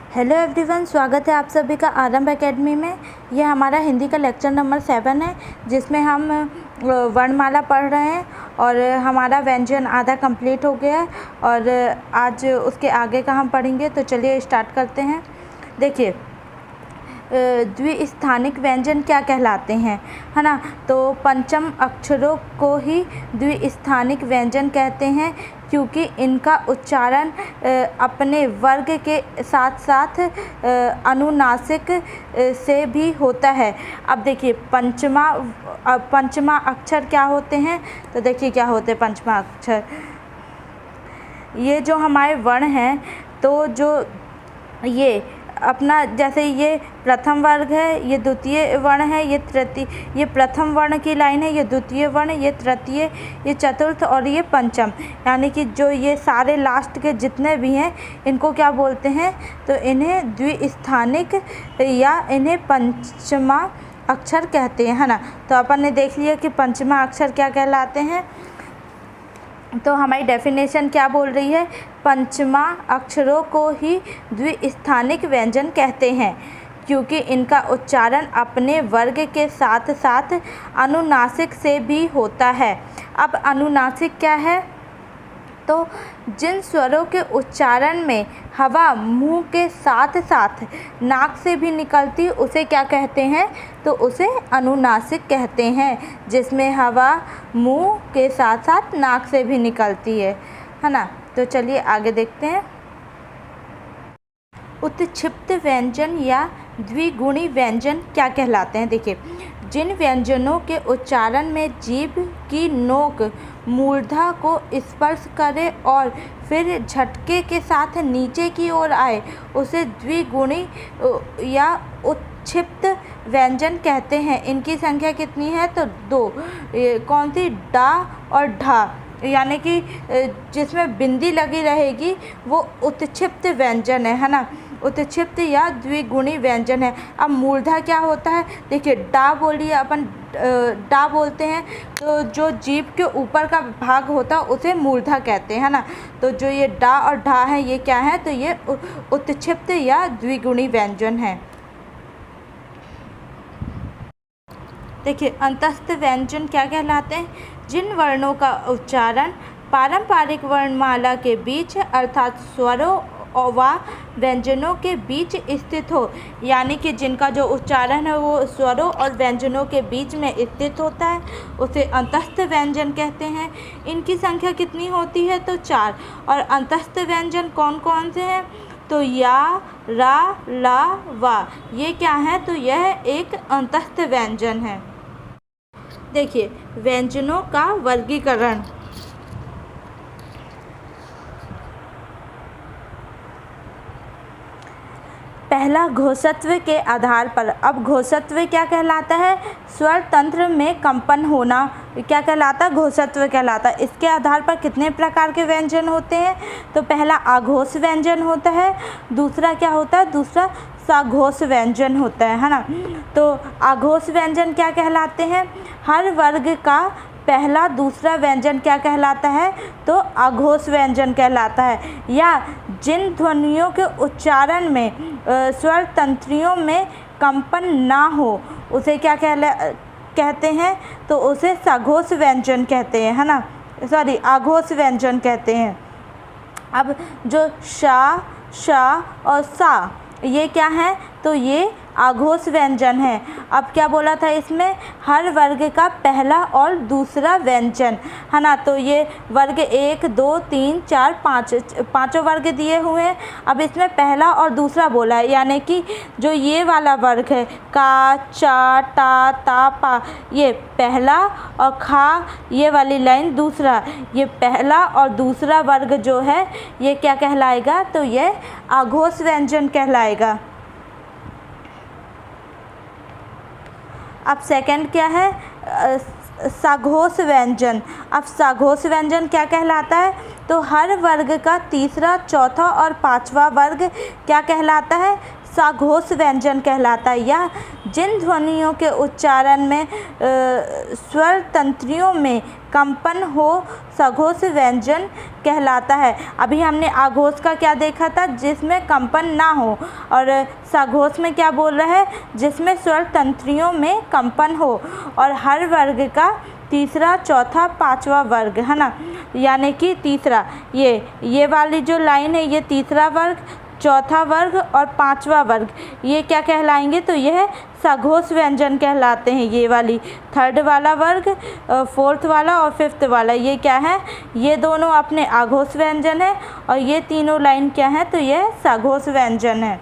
Hello everyone, स्वागत है आप सभी का आरंभ एकेडमी में। यह हमारा हिंदी का लेक्चर नंबर 7 है, जिसमें हम वर्णमाला पढ़ रहे हैं और हमारा व्यंजन आधा कंप्लीट हो गया है और आज उसके आगे का हम पढ़ेंगे। तो चलिए स्टार्ट करते हैं। देखिए, द्विस्थानिक व्यंजन क्या कहलाते हैं, है ना। तो पंचम अक्षरों को ही द्विस्थानिक व्यंजन कहते हैं, क्योंकि इनका उच्चारण अपने वर्ग के साथ साथ अनुनासिक से भी होता है। अब देखिए, पंचमा अक्षर क्या होते हैं। तो देखिए क्या होते हैं पंचमा अक्षर। ये जो हमारे वर्ण हैं, तो जो ये अपना, जैसे ये प्रथम वर्ग है, ये द्वितीय वर्ण है, ये तृतीय, ये प्रथम वर्ण की लाइन है, ये द्वितीय वर्ण, ये तृतीय, ये चतुर्थ और ये पंचम। यानी कि जो ये सारे लास्ट के जितने भी हैं, इनको क्या बोलते हैं, तो इन्हें द्विस्थानिक या इन्हें पंचमा अक्षर कहते हैं, है ना। तो अपन ने देख लिया कि पंचमा अक्षर क्या कहलाते हैं। तो हमारी डेफिनेशन क्या बोल रही है, पंचमा अक्षरों को ही द्विस्थानिक व्यंजन कहते हैं, क्योंकि इनका उच्चारण अपने वर्ग के साथ साथ अनुनासिक से भी होता है। अब अनुनासिक क्या है, तो जिन स्वरों के उच्चारण में हवा मुंह के साथ साथ नाक से भी निकलती, उसे क्या कहते हैं, तो उसे अनुनासिक कहते हैं। जिसमें हवा मुंह के साथ साथ नाक से भी निकलती है ना। तो चलिए आगे देखते हैं। उत्क्षिप्त व्यंजन या द्विगुणी व्यंजन क्या कहलाते हैं। देखिए, जिन व्यंजनों के उच्चारण में जीभ की नोक मूर्धा को स्पर्श करे और फिर झटके के साथ नीचे की ओर आए, उसे द्विगुणी या उत्क्षिप्त व्यंजन कहते हैं। इनकी संख्या कितनी है, तो 2। कौन सी, डा और ढा, यानी कि जिसमें बिंदी लगी रहेगी वो उत्क्षिप्त व्यंजन है ना। उत्क्षिप्त या द्विगुणी व्यंजन है। अब मूर्धा क्या होता है, देखिए डा बोलिए, अपन डा बोलते हैं, तो जो जीभ के ऊपर का भाग होता है उसे मूर्धा कहते हैं, है ना। तो जो ये डा और ढा है, ये क्या है, तो ये उत्क्षिप्त या द्विगुणी व्यंजन है। देखिए, अंतस्थ व्यंजन क्या कहलाते हैं, जिन वर्णों का उच्चारण पारंपरिक वर्णमाला के बीच अर्थात स्वरों व व्यंजनों के बीच स्थित हो, यानी कि जिनका जो उच्चारण है वो स्वरों और व्यंजनों के बीच में स्थित होता है, उसे अंतस्थ व्यंजन कहते हैं। इनकी संख्या कितनी होती है, तो 4। और अंतस्थ व्यंजन कौन कौन से हैं, तो या, रा, ला, वा, ये क्या है, तो यह एक अंतस्थ व्यंजन है। देखिए, व्यंजनों का वर्गीकरण। पहला, घोषत्व के आधार पर। अब घोषत्व क्या कहलाता है, स्वर तंत्र में कंपन होना क्या कहलाता है, घोषत्व कहलाता है। इसके आधार पर कितने प्रकार के व्यंजन होते हैं, तो पहला आघोष व्यंजन होता है, दूसरा क्या होता है, दूसरा सघोष व्यंजन होता है ना। तो आघोष व्यंजन क्या कहलाते हैं, हर वर्ग का पहला दूसरा व्यंजन क्या कहलाता है, तो आघोष व्यंजन कहलाता है। या जिन ध्वनियों के उच्चारण में स्वर तंत्रियों में कंपन ना हो, उसे क्या कहते हैं, तो उसे सघोष व्यंजन कहते हैं, है ना। सॉरी, आघोष व्यंजन कहते हैं। अब जो शा, शा और सा, ये क्या है, तो ये आघोष व्यंजन है। अब क्या बोला था इसमें, हर वर्ग का पहला और दूसरा व्यंजन, है ना। तो ये वर्ग 1, 2, 3, 4, 5 पाँचों वर्ग दिए हुए हैं। अब इसमें पहला और दूसरा बोला है, यानी कि जो ये वाला वर्ग है, का, चा, टा, ता, पा, ये पहला, और खा, ये वाली लाइन दूसरा। ये पहला और दूसरा वर्ग जो है, ये क्या कहलाएगा, तो ये आघोष व्यंजन कहलाएगा। अब सेकंड क्या है, सघोष व्यंजन। अब सघोष व्यंजन क्या कहलाता है, तो हर वर्ग का तीसरा, चौथा और पांचवा वर्ग क्या कहलाता है, सघोष व्यंजन कहलाता है। या जिन ध्वनियों के उच्चारण में स्वर तंत्रियों में कंपन हो सघोष व्यंजन कहलाता है। अभी हमने आघोष का क्या देखा था, जिसमें कंपन ना हो, और सघोष में क्या बोल रहा है, जिसमें स्वर तंत्रियों में कंपन हो। और हर वर्ग का तीसरा, चौथा, पांचवा वर्ग, है ना, यानी कि तीसरा ये वाली जो लाइन है, ये तीसरा वर्ग, चौथा वर्ग और पांचवा वर्ग, ये क्या कहलाएंगे, तो यह सघोष व्यंजन कहलाते हैं। ये वाली थर्ड वाला वर्ग, फोर्थ वाला और फिफ्थ वाला, ये क्या है, ये दोनों अपने आघोष व्यंजन है, और ये तीनों लाइन क्या है, तो यह सघोष व्यंजन है।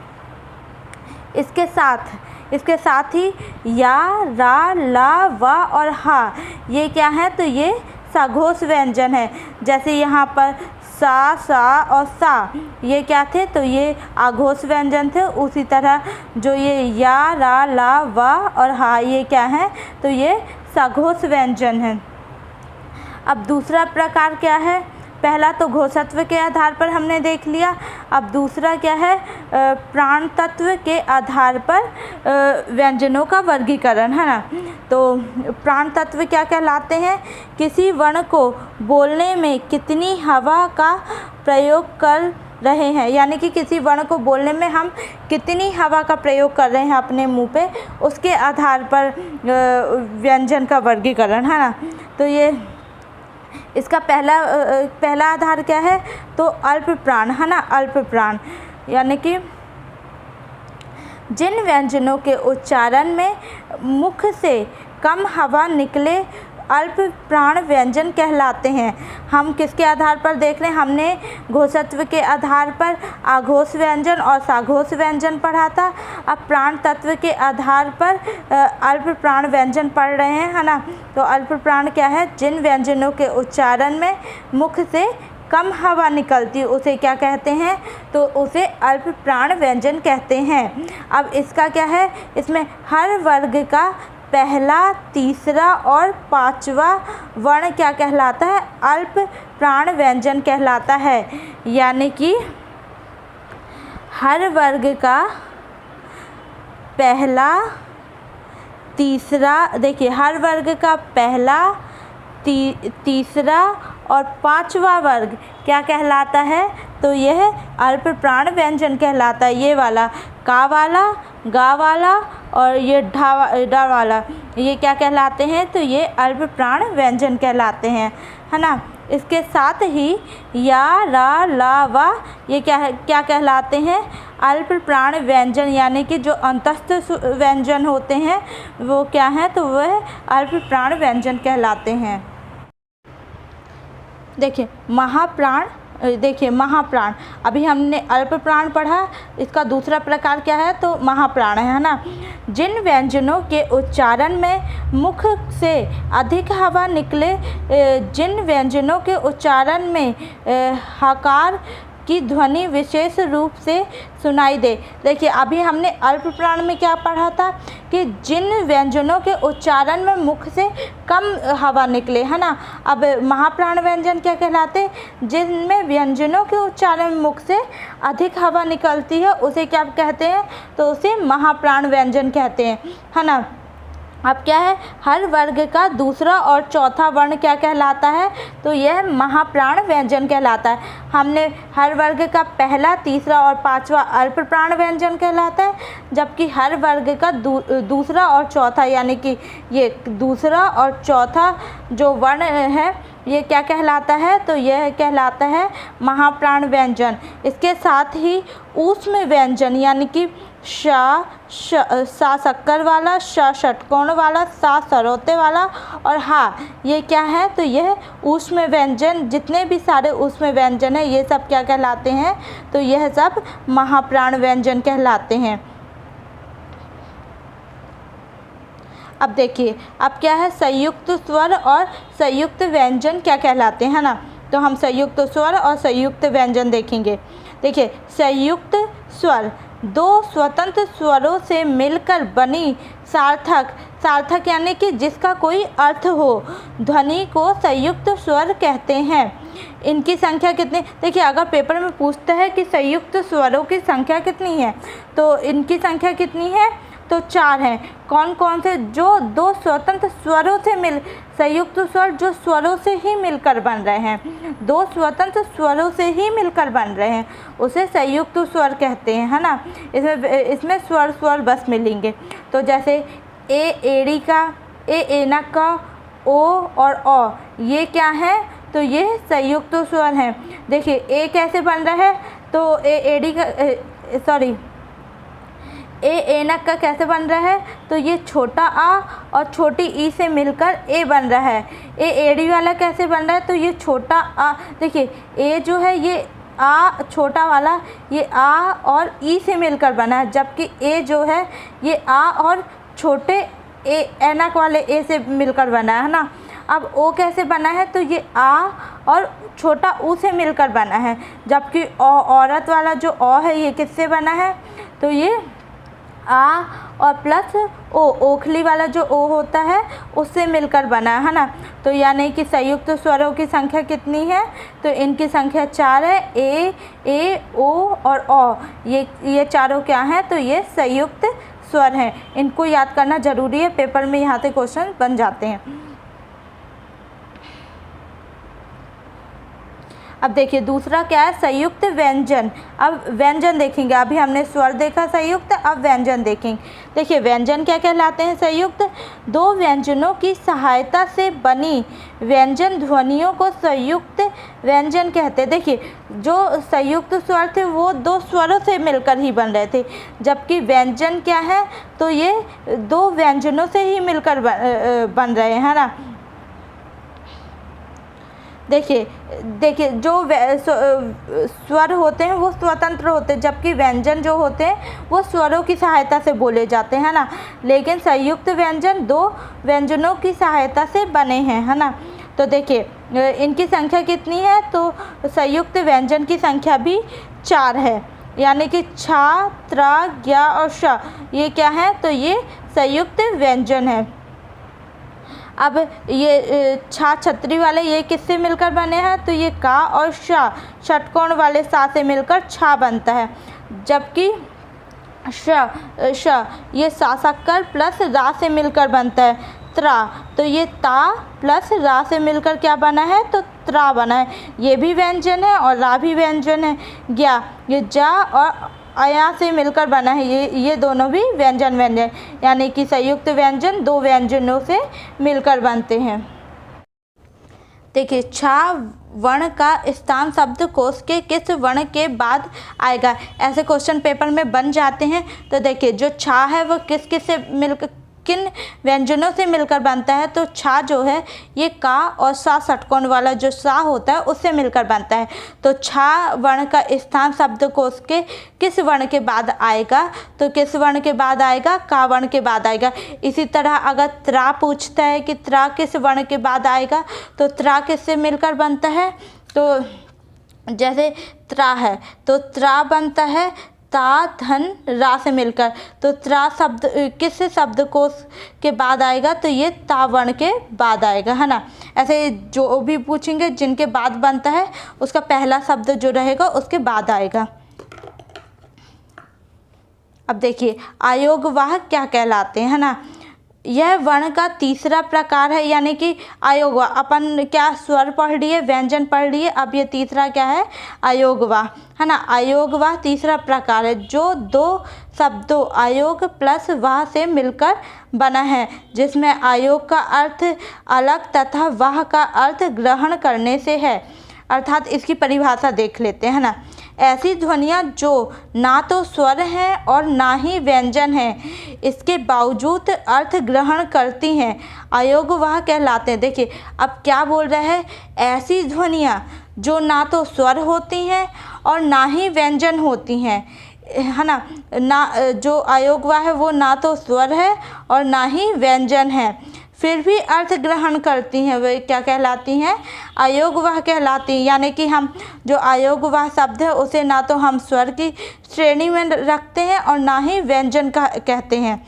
इसके साथ ही या, रा, ला, वा और हा, ये क्या है, तो ये सघोष व्यंजन है। जैसे यहाँ पर सा, सा और सा, ये क्या थे, तो ये आघोष व्यंजन थे। उसी तरह जो ये या, रा, ला, वा और हा, ये क्या है, तो ये सघोष व्यंजन है। अब दूसरा प्रकार क्या है, पहला तो घोषत्व के आधार पर हमने देख लिया। अब दूसरा क्या है, प्राण तत्व के आधार पर व्यंजनों का वर्गीकरण, है ना। तो प्राण तत्व क्या कहलाते हैं, किसी वर्ण को बोलने में कितनी हवा का प्रयोग कर रहे हैं, यानी कि किसी वर्ण को बोलने में हम कितनी हवा का प्रयोग कर रहे हैं अपने मुंह पे, उसके आधार पर व्यंजन का वर्गीकरण, है ना। तो ये इसका पहला आधार क्या है, तो अल्प प्राण, है ना, अल्प प्राण, यानी कि जिन व्यंजनों के उच्चारण में मुख से कम हवा निकले अल्प प्राण व्यंजन कहलाते हैं। हम किसके आधार पर देख रहे हैं, हमने घोषत्व के आधार पर आघोष व्यंजन और सघोष व्यंजन पढ़ा था। अब प्राण तत्व के आधार पर अल्प प्राण व्यंजन पढ़ रहे हैं, है ना। तो अल्प प्राण क्या है, जिन व्यंजनों के उच्चारण में मुख से कम हवा निकलती है उसे क्या कहते हैं, तो उसे अल्प प्राण व्यंजन कहते हैं। अब इसका क्या है, इसमें हर वर्ग का पहला, तीसरा और पांचवा वर्ण क्या कहलाता है, अल्प प्राण व्यंजन कहलाता है। यानी कि हर वर्ग का पहला, तीसरा, देखिए हर वर्ग का पहला, तीसरा और पांचवा वर्ग क्या कहलाता है, तो यह अल्प प्राण व्यंजन कहलाता है। ये वाला का वाला, गा वाला और ये डा वाला, ये क्या कहलाते हैं, तो ये अल्प प्राण व्यंजन कहलाते हैं, है ना। इसके साथ ही या, रा, ला, वा, ये क्या कहलाते हैं, अल्प प्राण व्यंजन, यानी कि जो अंतस्थ व्यंजन होते हैं वो क्या हैं, तो वह अल्प प्राण व्यंजन कहलाते हैं। देखिए महाप्राण, अभी हमने अल्प प्राण पढ़ा, इसका दूसरा प्रकार क्या है, तो महाप्राण है ना। जिन व्यंजनों के उच्चारण में मुख से अधिक हवा निकले, जिन व्यंजनों के उच्चारण में हकार की ध्वनि विशेष रूप से सुनाई दे। देखिए अभी हमने अल्प प्राण में क्या पढ़ा था कि जिन व्यंजनों के उच्चारण में मुख से कम हवा निकले, है ना। अब महाप्राण व्यंजन क्या कहलाते, जिनमें व्यंजनों के उच्चारण में मुख से अधिक हवा निकलती है उसे क्या कहते हैं, तो उसे महाप्राण व्यंजन कहते हैं, है ना। अब क्या है, हर वर्ग का दूसरा और चौथा वर्ण क्या कहलाता है, तो यह महाप्राण व्यंजन कहलाता है। हमने हर वर्ग का पहला, तीसरा और पांचवा अल्प प्राण व्यंजन कहलाता है, जबकि हर वर्ग का दूसरा और चौथा, यानी कि ये दूसरा और चौथा जो वर्ण है ये क्या कहलाता है, तो यह कहलाता है महाप्राण व्यंजन। इसके साथ ही ऊष्म व्यंजन, यानी कि सा शक्कर वाला, श षटकोण वाला, सा सरोते वाला और हा, ये क्या है, तो यह ऊष्म व्यंजन, जितने भी सारे ऊष्म व्यंजन हैं ये सब क्या कहलाते हैं, तो यह सब महाप्राण व्यंजन कहलाते हैं। अब देखिए, अब क्या है, संयुक्त स्वर और संयुक्त व्यंजन क्या कहलाते हैं ना। तो हम संयुक्त स्वर और संयुक्त व्यंजन देखेंगे। देखिए, संयुक्त स्वर दो स्वतंत्र स्वरों से मिलकर बनी सार्थक यानी कि जिसका कोई अर्थ हो ध्वनि को संयुक्त स्वर कहते हैं। इनकी संख्या कितनी, देखिए अगर पेपर में पूछता है कि संयुक्त स्वरों की संख्या कितनी है, तो इनकी संख्या कितनी है, तो 4 हैं। कौन कौन से? जो दो स्वतंत्र स्वरों से संयुक्त स्वर जो स्वरों से ही मिलकर बन रहे हैं, दो स्वतंत्र स्वरों से ही मिलकर बन रहे हैं, उसे संयुक्त स्वर कहते हैं, है ना। इसमें स्वर बस मिलेंगे। तो जैसे ए एड़ी का, ए ऐनक का, ओ और औ, ये क्या है? तो ये संयुक्त स्वर हैं। देखिए ए कैसे बन रहा है? तो ए एड़ी का ए ऐनक का कैसे बन रहा है? तो ये छोटा आ और छोटी ई से मिलकर ए बन रहा है। ए एड़ी वाला कैसे बन रहा है? तो ये छोटा आ, देखिए ए जो है ये आ छोटा वाला, ये आ और ई से मिलकर बना है, जबकि ए जो है ये आ और छोटे ए ऐनक वाले ए से मिलकर बना है ना। अब ओ कैसे बना है? तो ये आ और छोटा ऊ से मिलकर बना है, जबकि औरत वाला जो ओ है ये किससे बना है? तो ये आ और प्लस ओ, ओखली वाला जो ओ होता है उससे मिलकर बना है ना। तो यानी कि संयुक्त स्वरों की संख्या कितनी है? तो इनकी संख्या 4 है। ए ओ और ओ, ये चारों क्या हैं? तो ये संयुक्त स्वर हैं। इनको याद करना जरूरी है, पेपर में यहाँ से क्वेश्चन बन जाते हैं। अब देखिए दूसरा क्या है? संयुक्त व्यंजन। अब व्यंजन देखेंगे। अभी हमने स्वर देखा संयुक्त, अब व्यंजन देखेंगे। देखिए व्यंजन क्या कहलाते हैं? संयुक्त दो व्यंजनों की सहायता से बनी व्यंजन ध्वनियों को संयुक्त व्यंजन कहते हैं। देखिए जो संयुक्त स्वर थे वो दो स्वरों से मिलकर ही बन रहे थे, जबकि व्यंजन क्या है? तो ये दो व्यंजनों से ही मिलकर बन रहे हैं, है ना। देखिए जो स्वर होते हैं वो स्वतंत्र होते हैं, जबकि व्यंजन जो होते हैं वो स्वरों की सहायता से बोले जाते हैं ना। लेकिन संयुक्त व्यंजन दो व्यंजनों की सहायता से बने हैं, है ना। तो देखिए इनकी संख्या कितनी है? तो संयुक्त व्यंजन की संख्या भी 4 है, यानी कि छा, त्रा, ज्ञा और श, ये क्या है? तो ये संयुक्त व्यंजन है। अब ये छा छतरी वाले ये किससे मिलकर बने हैं? तो ये का और शा, षटकोण वाले सा से मिलकर छा बनता है, जबकि श ये सा शक्कर प्लस रा से मिलकर बनता है। त्रा, तो ये ता प्लस रा से मिलकर क्या बना है? तो त्रा बना है। ये भी व्यंजन है और रा भी व्यंजन है। ज्ञा, ये जा और अया से मिलकर बना है, ये दोनों भी व्यंजन, यानी कि संयुक्त व्यंजन दो व्यंजनों से मिलकर बनते हैं। देखिए छा वर्ण का स्थान शब्दकोश के किस वर्ण के बाद आएगा? ऐसे क्वेश्चन पेपर में बन जाते हैं। तो देखिए जो छा है वो किस से मिलकर, किन व्यंजनों से मिलकर बनता है? तो छा जो है ये का और सा षटकोण वाला जो सा होता है उससे मिलकर बनता है। तो छा वर्ण का स्थान शब्दकोश के किस वर्ण के बाद आएगा? तो किस वर्ण के बाद आएगा? का वर्ण के बाद आएगा। इसी तरह अगर त्रा पूछता है कि त्रा किस वर्ण के बाद आएगा, तो त्रा किससे मिलकर बनता है? तो जैसे त्रा है तो त्रा बनता है ता धन रा से मिलकर, तो त्रा शब्द किस शब्दकोश के बाद आएगा? तो ये ता वर्ण के बाद आएगा, है ना। ऐसे जो भी पूछेंगे जिनके बाद बनता है उसका पहला शब्द जो रहेगा उसके बाद आएगा। अब देखिए आयोगवाह क्या कहलाते हैं, है ना। यह वर्ण का तीसरा प्रकार है, यानी कि आयोगवाह। अपन क्या स्वर पढ़ लिए, व्यंजन पढ़ लिए, अब ये तीसरा क्या है? आयोगवाह, है ना। आयोगवाह तीसरा प्रकार है जो दो शब्दों आयोग प्लस वाह से मिलकर बना है, जिसमें आयोग का अर्थ अलग तथा वाह का अर्थ ग्रहण करने से है। अर्थात इसकी परिभाषा देख लेते हैं ना। ऐसी ध्वनियाँ जो ना तो स्वर हैं और ना ही व्यंजन हैं, इसके बावजूद अर्थ ग्रहण करती हैं, आयोगवाह कहलाते हैं। देखिए अब क्या बोल रहा है? ऐसी ध्वनियाँ जो ना तो स्वर होती हैं और ना ही व्यंजन होती हैं, है ना। जो आयोगवाह है वो ना तो स्वर है और ना ही व्यंजन है, फिर भी अर्थ ग्रहण करती हैं, वे क्या कहलाती हैं? आयोगवाह कहलाती हैं। यानी कि हम जो आयोगवाह शब्द है उसे ना तो हम स्वर की श्रेणी में रखते हैं और ना ही व्यंजन का कहते हैं।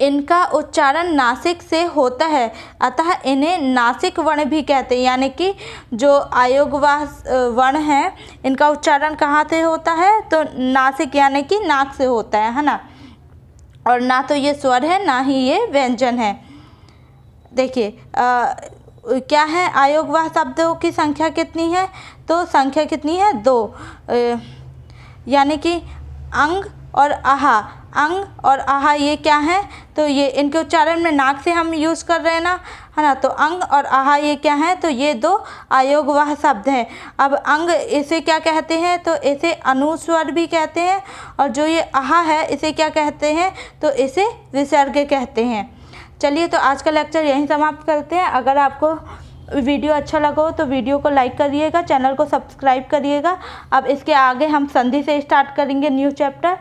इनका उच्चारण नासिक से होता है, अतः इन्हें नासिक वर्ण भी कहते हैं। यानी कि जो आयोगवाह वर्ण है इनका उच्चारण कहाँ से होता है? तो नासिक यानी कि नाक से होता है ना। और ना तो ये स्वर है ना ही ये व्यंजन है। देखिए क्या है, आयोगवाह शब्दों की संख्या कितनी है, तो संख्या कितनी है, 2, यानी कि अंग और आहा। अंग और आहा ये क्या है, तो ये इनके उच्चारण में नाक से हम यूज़ कर रहे हैं ना, है ना। तो अंग और आहा ये क्या है, तो ये 2 आयोगवाह शब्द हैं। अब अंग इसे क्या कहते हैं, तो इसे अनुस्वर भी कहते हैं, और जो ये आहा है इसे क्या कहते हैं, तो इसे विसर्ग कहते हैं। चलिए तो आज का लेक्चर यहीं समाप्त करते हैं। अगर आपको वीडियो अच्छा लगा हो तो वीडियो को लाइक करिएगा, चैनल को सब्सक्राइब करिएगा। अब इसके आगे हम संधि से स्टार्ट करेंगे न्यू चैप्टर।